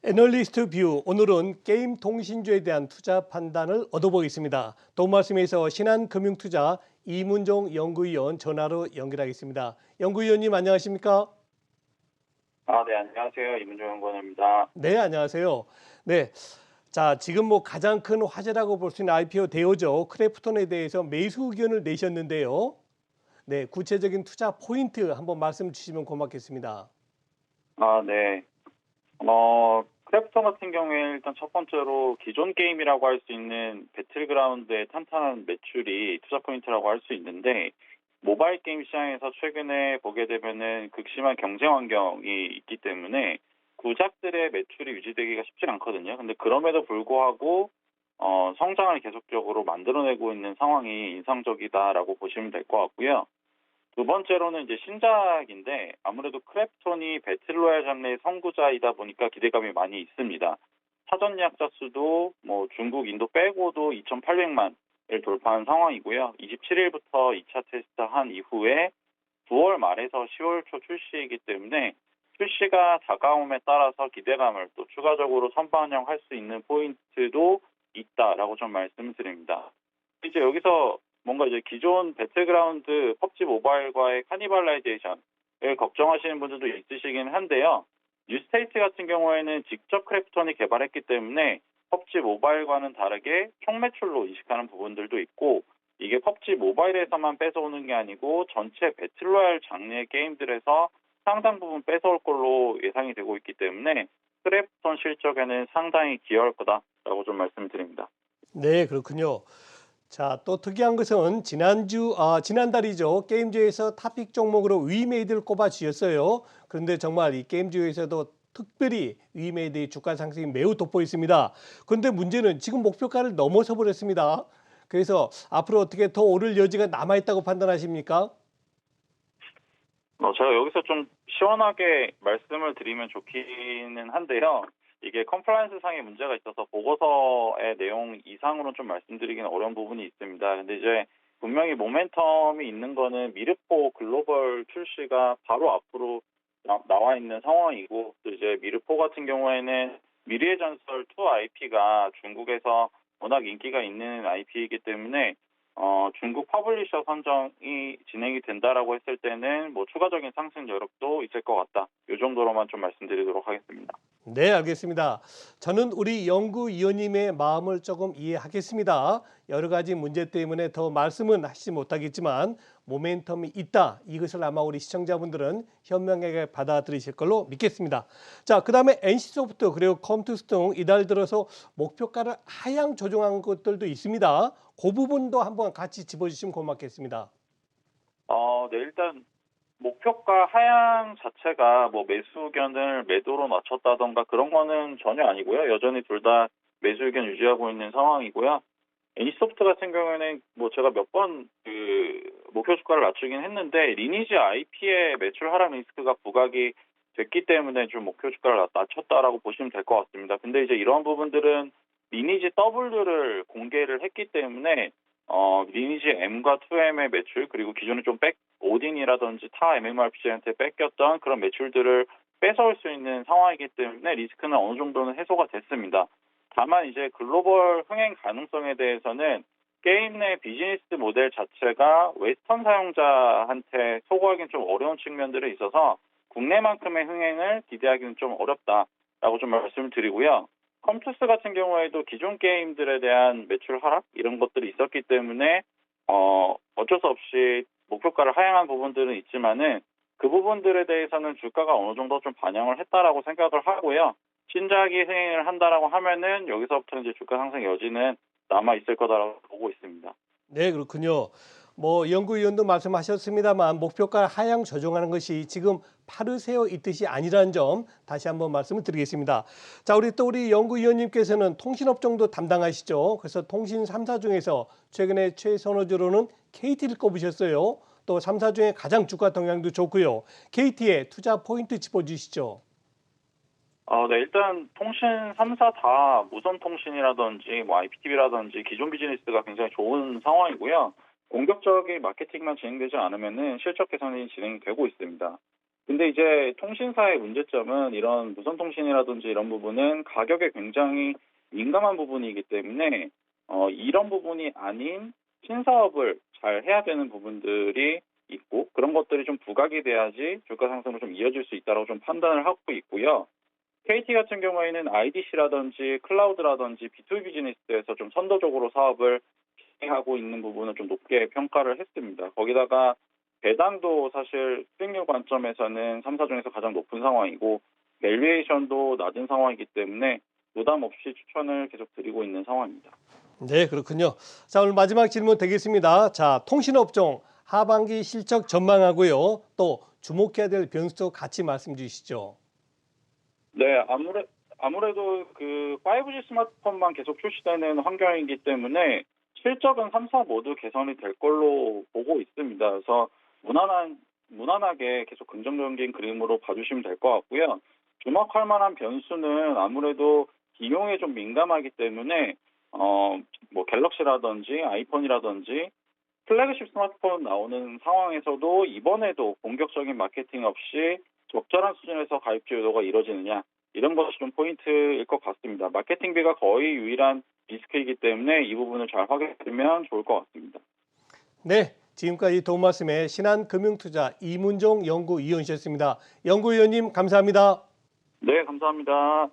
애널리스트 뷰, 오늘은 게임 통신주에 대한 투자 판단을 얻어보겠습니다. 도움 말씀에서 신한금융투자 이문종 연구위원 전화로 연결하겠습니다. 연구위원님 안녕하십니까? 네, 안녕하세요. 이문정 연구원입니다. 네, 안녕하세요. 네, 자 지금 가장 큰 화제라고 볼 수 있는 IPO 대우죠. 크래프톤에 대해서 매수 의견을 내셨는데요. 네, 구체적인 투자 포인트 한번 말씀 주시면 고맙겠습니다. 네. 크래프톤 같은 경우에 일단 첫 번째로 기존 게임이라고 할 수 있는 배틀그라운드의 탄탄한 매출이 투자 포인트라고 할 수 있는데, 모바일 게임 시장에서 최근에 보게 되면은 극심한 경쟁 환경이 있기 때문에 구작들의 매출이 유지되기가 쉽지 않거든요. 근데 그럼에도 불구하고 성장을 계속적으로 만들어내고 있는 상황이 인상적이다라고 보시면 될 것 같고요. 두 번째로는 이제 신작인데, 아무래도 크래프톤이 배틀로얄 장르의 선구자이다 보니까 기대감이 많이 있습니다. 사전 예약자 수도 중국, 인도 빼고도 2,800만을 돌파한 상황이고요. 27일부터 2차 테스트한 이후에 9월 말에서 10월 초 출시이기 때문에 출시가 다가옴에 따라서 기대감을 또 추가적으로 선반영할 수 있는 포인트도 있다라고 좀 말씀드립니다. 이제 여기서 뭔가 이제 기존 배틀그라운드 펍지 모바일과의 카니발라이제이션을 걱정하시는 분들도 있으시긴 한데요. 뉴스테이트 같은 경우에는 직접 크래프톤이 개발했기 때문에 펍지 모바일과는 다르게 총매출로 인식하는 부분들도 있고, 이게 펍지 모바일에서만 뺏어오는 게 아니고 전체 배틀로얄 장르의 게임들에서 상당 부분 뺏어올 걸로 예상이 되고 있기 때문에 크래프톤 실적에는 상당히 기여할 거다라고 좀 말씀드립니다. 네, 그렇군요. 자, 또 특이한 것은 지난달이죠. 게임주에서 탑픽 종목으로 위메이드를 꼽아 주셨어요. 그런데 정말 이 게임주에서도 특별히 위메이드의 주가 상승이 매우 돋보였습니다. 그런데 문제는 지금 목표가를 넘어서 버렸습니다. 그래서 앞으로 어떻게 더 오를 여지가 남아있다고 판단하십니까? 제가 여기서 좀 시원하게 말씀을 드리면 좋기는 한데요. 이게 컴플라이언스 상의 문제가 있어서 보고서의 내용 이상으로는 좀 말씀드리기는 어려운 부분이 있습니다. 근데 이제 분명히 모멘텀이 있는 거는 미르포 글로벌 출시가 바로 앞으로 나와 있는 상황이고, 또 이제 미르포 같은 경우에는 미래의 전설 2 IP가 중국에서 워낙 인기가 있는 IP이기 때문에 중국 퍼블리셔 선정이 진행이 된다라고 했을 때는 추가적인 상승 여력도 있을 것 같다. 이 정도로만 좀 말씀드리도록 하겠습니다. 네, 알겠습니다. 저는 우리 연구위원님의 마음을 조금 이해하겠습니다. 여러 가지 문제 때문에 더 말씀은 하시지 못하겠지만 모멘텀이 있다. 이것을 아마 우리 시청자분들은 현명하게 받아들이실 걸로 믿겠습니다. 자, 그다음에 NC소프트 그리고 컴투스 등 이달 들어서 목표가를 하향 조정한 것들도 있습니다. 그 부분도 한번 같이 짚어주시면 고맙겠습니다. 네, 일단 목표가 하향 자체가 매수 의견을 매도로 낮췄다던가 그런 거는 전혀 아니고요. 여전히 둘 다 매수 의견 유지하고 있는 상황이고요. 애니소프트 같은 경우에는 제가 몇 번 목표 주가를 낮추긴 했는데, 리니지 IP의 매출 하락 리스크가 부각이 됐기 때문에 좀 목표 주가를 낮췄다라고 보시면 될 것 같습니다. 근데 이제 이런 부분들은 리니지 W를 공개를 했기 때문에 리니지 M과 2M의 매출, 그리고 기존에 좀 오딘이라든지 타 MMORPG한테 뺏겼던 그런 매출들을 뺏어올 수 있는 상황이기 때문에 리스크는 어느 정도는 해소가 됐습니다. 다만 이제 글로벌 흥행 가능성에 대해서는 게임 내 비즈니스 모델 자체가 웨스턴 사용자한테 소구하기는 좀 어려운 측면들이 있어서 국내만큼의 흥행을 기대하기는 좀 어렵다라고 좀 말씀을 드리고요. 컴투스 같은 경우에도 기존 게임들에 대한 매출 하락 이런 것들이 있었기 때문에 어쩔 수 없이 목표가를 하향한 부분들은 있지만은 그 부분들에 대해서는 주가가 어느 정도 좀 반영을 했다라고 생각을 하고요. 신작이 흥행을 한다라고 하면은 여기서부터 이제 주가 상승 여지는 남아 있을 거다라고 보고 있습니다. 네, 그렇군요. 연구위원도 말씀하셨습니다만 목표가 하향 조정하는 것이 지금 파르세어 있듯이 아니라는 점 다시 한번 말씀을 드리겠습니다. 자, 우리 연구위원님께서는 통신업종도 담당하시죠. 그래서 통신 3사 중에서 최근에 최선호주로는 KT를 꼽으셨어요. 또 3사 중에 가장 주가 동향도 좋고요. KT의 투자 포인트 짚어주시죠. 네, 일단 통신 3사 다 무선 통신이라든지 IPTV라든지 기존 비즈니스가 굉장히 좋은 상황이고요. 공격적인 마케팅만 진행되지 않으면은 실적 개선이 진행이 되고 있습니다. 근데 이제 통신사의 문제점은 이런 무선 통신이라든지 이런 부분은 가격에 굉장히 민감한 부분이기 때문에 이런 부분이 아닌 신사업을 잘 해야 되는 부분들이 있고 그런 것들이 좀 부각이 돼야지 주가 상승으로 좀 이어질 수 있다고 좀 판단을 하고 있고요. KT 같은 경우에는 IDC라든지 클라우드라든지 B2B 비즈니스에서 좀 선도적으로 사업을 하고 있는 부분을 좀 높게 평가를 했습니다. 거기다가 배당도 사실 수익률 관점에서는 3사 중에서 가장 높은 상황이고 밸류에이션도 낮은 상황이기 때문에 부담 없이 추천을 계속 드리고 있는 상황입니다. 네, 그렇군요. 자, 오늘 마지막 질문 되겠습니다. 자, 통신업종 하반기 실적 전망하고요. 또 주목해야 될 변수도 같이 말씀 주시죠. 네, 아무래도 그 5G 스마트폰만 계속 출시되는 환경이기 때문에 실적은 3사 모두 개선이 될 걸로 보고 있습니다. 그래서 무난하게 계속 긍정적인 그림으로 봐주시면 될 것 같고요. 주목할 만한 변수는 아무래도 비용에 좀 민감하기 때문에 뭐 갤럭시라든지 아이폰이라든지 플래그십 스마트폰 나오는 상황에서도 이번에도 공격적인 마케팅 없이 적절한 수준에서 가입주 유도가 이루어지느냐 이런 것이 좀 포인트일 것 같습니다. 마케팅비가 거의 유일한 리스크이기 때문에 이 부분을 잘 확인하면 좋을 것 같습니다. 네, 지금까지 도움 말씀에 신한금융투자 이문종 연구위원이셨습니다. 연구위원님 감사합니다. 네, 감사합니다.